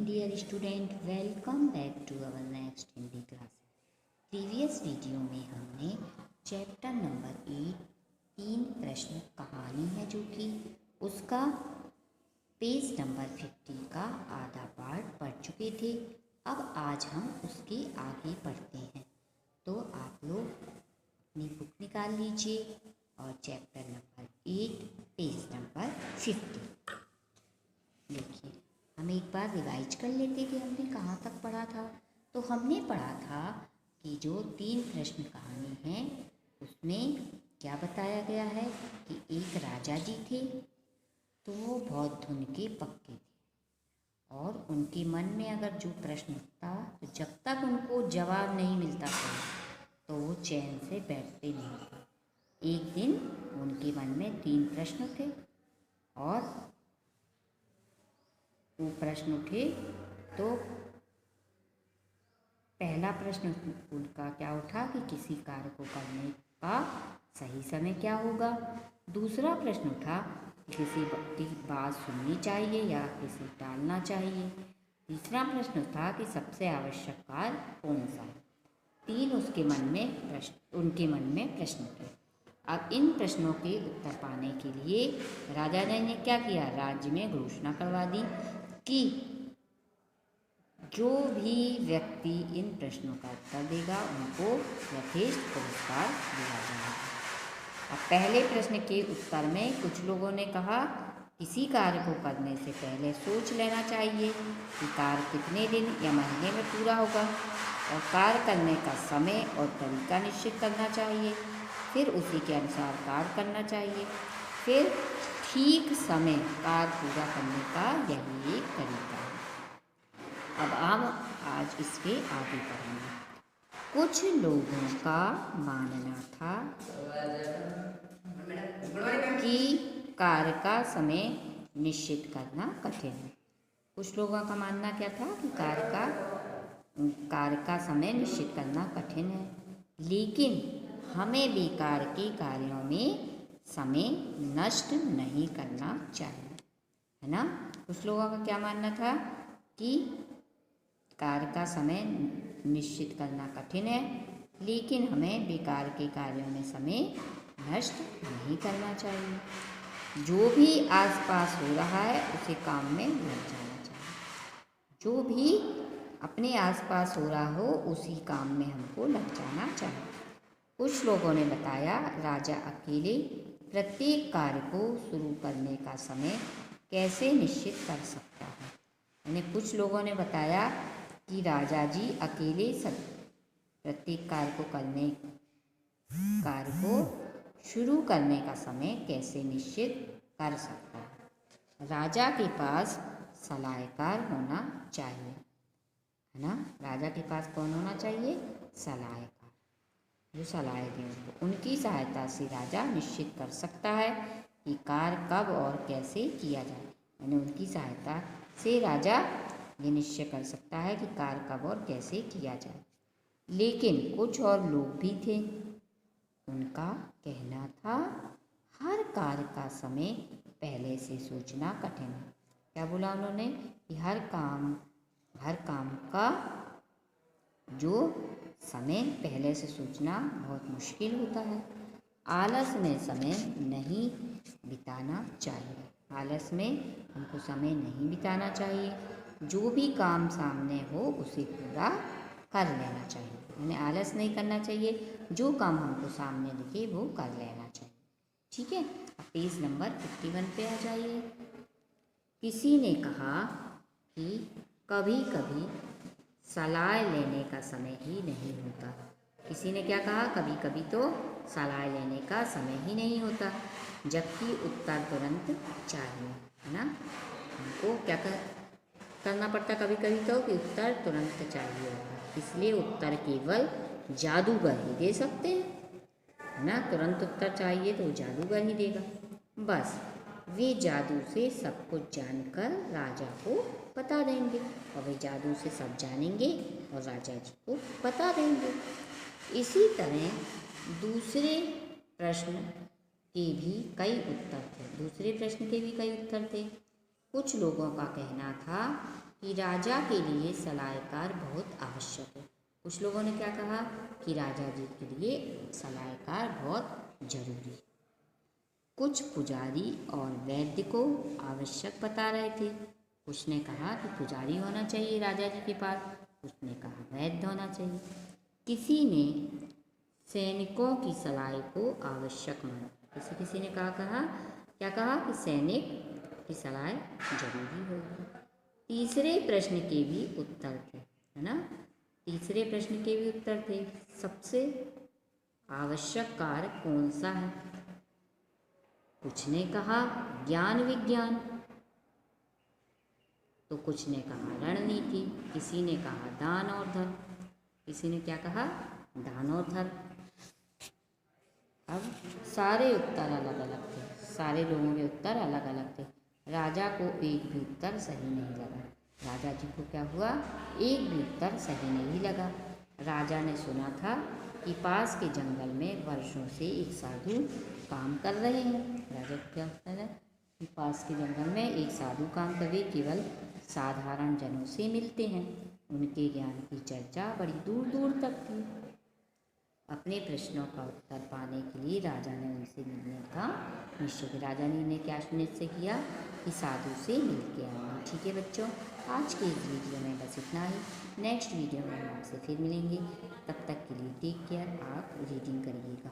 dear student, welcome back to our next Hindi class. Previous video में हमने chapter number 8 तीन प्रश्न कहानी है जो कि उसका पेज नंबर 50 का आधा पार्ट पढ़ चुके थे। अब आज हम उसके आगे पढ़ते हैं। तो आप लोग अपनी बुक निकाल लीजिए और चैप्टर नंबर 8 पेज नंबर 50 देखिए। हम एक बार रिवाइज कर लेते कि हमने कहाँ तक पढ़ा था। तो हमने पढ़ा था कि जो तीन प्रश्न कहानी है उसमें क्या बताया गया है कि एक राजा जी थे, तो वो बहुत धुन के पक्के थे और उनके मन में अगर जो प्रश्न उठता तो जब तक उनको जवाब नहीं मिलता था तो वो चैन से बैठते नहीं थे। एक दिन उनके मन में तीन प्रश्न थे और वो प्रश्न उठे तो पहला प्रश्न उनका क्या उठा कि किसी कार्य को करने का सही समय क्या होगा। दूसरा प्रश्न उठा कि किसी की बात सुननी चाहिए या किसी टालना चाहिए। तीसरा प्रश्न था कि सबसे आवश्यक कार्य कौन सा है। तीन उनके मन में प्रश्न थे। अब इन प्रश्नों के उत्तर पाने के लिए राजा ने क्या किया, राज्य में घोषणा करवा दी कि जो भी व्यक्ति इन प्रश्नों का उत्तर देगा उनको यथेष्ट पुरस्कार दिया जाएगा। अब पहले प्रश्न के उत्तर में कुछ लोगों ने कहा किसी कार्य को करने से पहले सोच लेना चाहिए कि कार्य कितने दिन या महीने में पूरा होगा और कार्य करने का समय और तरीका निश्चित करना चाहिए, फिर उसी के अनुसार कार्य करना चाहिए, फिर ठीक समय कार्य पूरा करने का यही एक तरीका है। अब आप आज इसके आगे पढ़ेंगे। कुछ लोगों का मानना था कि कार्य का समय निश्चित करना कठिन है। कुछ लोगों का मानना क्या था कि कार्य का समय निश्चित करना कठिन है, लेकिन हमें बेकार के कार्यों में समय नष्ट नहीं करना चाहिए, है ना। कुछ लोगों का क्या मानना था कि कार्य का समय निश्चित करना कठिन है, लेकिन हमें बेकार के कार्यों में समय नष्ट नहीं करना चाहिए। जो भी आसपास हो रहा है उसे काम में लग जाना चाहिए। जो भी अपने आसपास हो रहा हो उसी काम में हमको लग जाना चाहिए। कुछ लोगों ने बताया राजा अकेले प्रत्येक कार्य को शुरू करने का समय कैसे निश्चित कर सकता है। यानी कुछ लोगों ने बताया कि राजा जी अकेले प्रत्येक कार्य को शुरू करने का समय कैसे निश्चित कर सकता है। राजा के पास सलाहकार होना चाहिए, है ना। राजा के पास कौन होना चाहिए, सलाहकार, जो सलाह दे उनको। उनकी सहायता से राजा निश्चित कर सकता है कि कार्य कब और कैसे किया जाए। यानी उनकी सहायता से राजा ये निश्चय कर सकता है कि कार्य कब और कैसे किया जाए। लेकिन कुछ और लोग भी थे, उनका कहना था हर कार्य का समय पहले से सोचना कठिन है। क्या बोला उन्होंने कि हर काम का जो समय पहले से सोचना बहुत मुश्किल होता है। आलस में समय नहीं बिताना चाहिए। आलस में हमको समय नहीं बिताना चाहिए। जो भी काम सामने हो उसे पूरा कर लेना चाहिए। यानी आलस नहीं करना चाहिए, जो काम हमको सामने दिखे वो कर लेना चाहिए। ठीक है। अब पेज नंबर 51 पे आ जाइए। किसी ने कहा कि कभी कभी सलाह लेने का समय ही नहीं होता। किसी ने क्या कहा, कभी कभी तो सलाह लेने का समय ही नहीं होता, जबकि उत्तर तुरंत चाहिए, है ना। हमको क्या करना पड़ता कभी कभी तो कि उत्तर तुरंत चाहिए होता, इसलिए उत्तर केवल जादूगर ही दे सकते हैं, है ना। तुरंत उत्तर चाहिए तो जादूगर ही देगा। बस वे जादू से सब कुछ जानकर राजा को बता देंगे और वे जादू से सब जानेंगे और राजा जी को बता देंगे। इसी तरह दूसरे प्रश्न के भी कई उत्तर थे। कुछ लोगों का कहना था कि राजा के लिए सलाहकार बहुत आवश्यक है। कुछ लोगों ने क्या कहा कि राजा जी के लिए सलाहकार बहुत जरूरी है। कुछ पुजारी और वैद्य को आवश्यक बता रहे थे। कुछ ने कहा कि पुजारी होना चाहिए राजा जी के पास, कुछ ने कहा वैद्य होना चाहिए। किसी ने सैनिकों की सलाह को आवश्यक माना। किसी ने कहा क्या कहा कि सैनिक की सलाह जरूरी होगी। तीसरे प्रश्न के भी उत्तर थे, है ना। तीसरे प्रश्न के भी उत्तर थे, सबसे आवश्यक कार्य कौन सा है। कुछ ने कहा ज्ञान विज्ञान, तो कुछ ने कहा रणनीति, किसी ने कहा दान और धर्म। किसी ने क्या कहा, दान और धर्म। अब सारे उत्तर अलग अलग थे, सारे लोगों के उत्तर अलग अलग थे। राजा को एक भी उत्तर सही नहीं लगा। राजा जी को क्या हुआ, एक भी उत्तर सही नहीं लगा। राजा ने सुना था कि पास के जंगल में वर्षों से एक साधु काम कर रहे हैं। राजा को क्या होता है कि पास के जंगल में एक साधु काम कर रहे, केवल साधारण जनों से मिलते हैं। उनके ज्ञान की चर्चा बड़ी दूर दूर तक थी। अपने प्रश्नों का उत्तर पाने के लिए राजा ने उनसे मिलने का निश्चय किया। राजा ने इन्हें क्या निश्चय किया कि साधु से मिल के आएंगे। ठीक है बच्चों, आज के इस वीडियो में बस इतना ही। नेक्स्ट वीडियो में हम आपसे फिर मिलेंगे। तब तक के लिए टेक केयर। आप रीडिंग करिएगा।